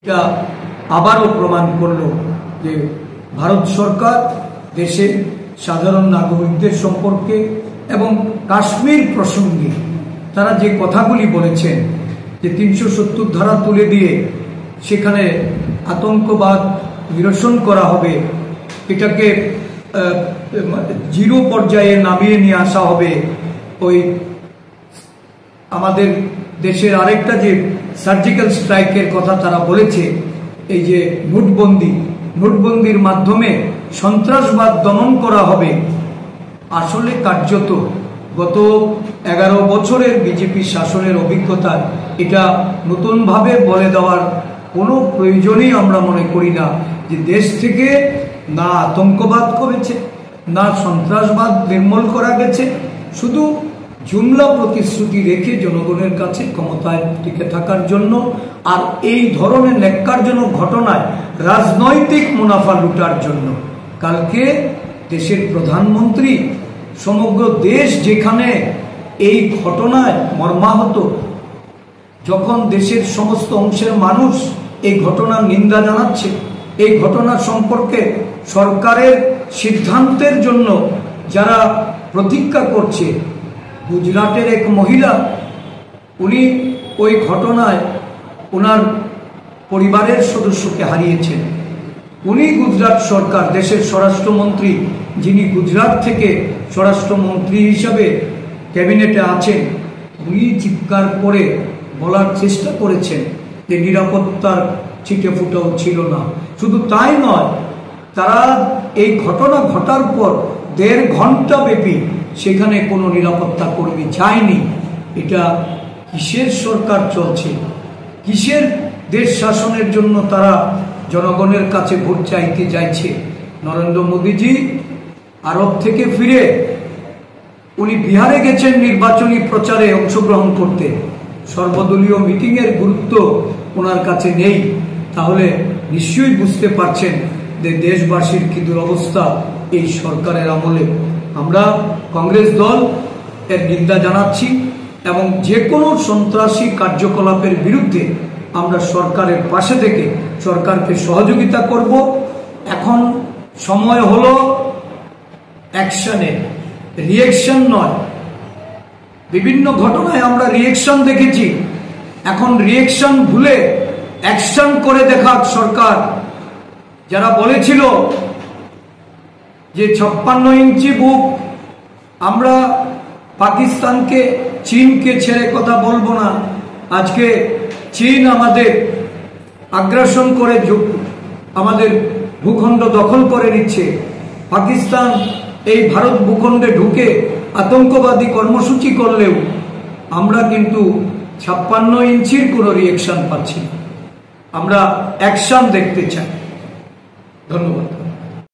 এটা আবারও প্রমাণ করল যে ভারত সরকার দেশের সাধারণ নাগরিকদের সম্পর্কে এবং কাশ্মীর প্রসঙ্গে তারা যে কথাগুলি বলেছেন যে ৩৭০ ধারা তুলে দিয়ে সেখানে আতঙ্কবাদ নিরসন করা হবে, এটাকে জিরো পর্যায়ে নামিয়ে নিয়ে আসা হবে। ওই আমাদের দেশের আরেকটা যে সার্জিক্যাল স্ট্রাইকের কথা তারা বলেছে, এই যে নোটবন্দির মাধ্যমে সন্ত্রাসবাদ দমন করা হবে। আসলে কার্যত গত 11 বছরের বিজেপি শাসনের অভিজ্ঞতা এটা নতুনভাবে বলে দেওয়ার কোনো প্রয়োজনই আমরা মনে করি না যে দেশ থেকে না আতঙ্কবাদ করেছে, না সন্ত্রাসবাদ নির্মূল করা গেছে। শুধু জুমলা প্রতিশ্রুতি রেখে জনগণের কাছে ক্ষমতায় টিকে থাকার জন্য আর এই ধরনের ন্যাক্কারজনক ঘটনায় রাজনৈতিক মুনাফা লুটার জন্য। কালকে দেশের প্রধানমন্ত্রী সমগ্র দেশ যেখানে এই ঘটনায় মর্মাহত, যখন দেশের সমস্ত অংশের মানুষ এই ঘটনার নিন্দা জানাচ্ছে, এই ঘটনা সম্পর্কে সরকারের সিদ্ধান্তের জন্য যারা প্রতীক্ষা করছে, গুজরাটের এক মহিলা, উনি ওই ঘটনায় ওনার পরিবারের সদস্যকে হারিয়েছেন। উনি গুজরাট সরকার, দেশের স্বরাষ্ট্রমন্ত্রী, যিনি গুজরাট থেকে স্বরাষ্ট্রমন্ত্রী হিসাবে ক্যাবিনেটে আছেন, উনি চিৎকার করে বলার চেষ্টা করেছেন যে নিরাপত্তার ছিটে ফুটাও ছিল না। শুধু তাই নয়, তারা এই ঘটনা ঘটার পর 1.5 ঘন্টা ব্যাপী সেখানে কোনো নিরাপত্তা কর্মী যায়নি। এটা কিসের সরকার চলছে? কিসের দেশ শাসনের জন্য তারা জনগণের কাছে ভোট চাইতে যাইছে? নরেন্দ্র মোদীজি আরব থেকে ফিরে উনি বিহারে গেছেন নির্বাচনী প্রচারে অংশগ্রহণ করতে। সর্বদলীয় মিটিংয়ের গুরুত্ব ওনার কাছে নেই। তাহলে নিশ্চয়ই বুঝতে পারছেন যে দেশবাসীর কি দুরবস্থা এই সরকারের আমলে। আমরা কংগ্রেস দল এর নিন্দা জানাচ্ছি এবং যে কোনো সন্ত্রাসী কার্যকলাপের বিরুদ্ধে আমরা সরকারের পাশে থেকে সরকারকে সহযোগিতা করব। এখন সময় হলো অ্যাকশনের, রিঅ্যাকশন নয়। বিভিন্ন ঘটনায় আমরা রিঅ্যাকশন দেখেছি, এখন রিঅ্যাকশন ভুলে অ্যাকশন করে দেখাক সরকার। যারা বলেছিল যে 56 ইঞ্চি বুক, আমরা পাকিস্তানকে, চীনকে ছেড়ে কথা বলবো না, আজকে চীন আমাদের আগ্রাসন করে আমাদের ভূখণ্ড দখল করে নিচ্ছে। পাকিস্তান এই ভারত ভূখণ্ডে ঢুকে আতঙ্কবাদী কর্মসূচি করলেও আমরা কিন্তু 56 ইঞ্চির কোনো রিঅ্যাকশন পাচ্ছি না। আমরা অ্যাকশন দেখতে চাই। ধন্যবাদ।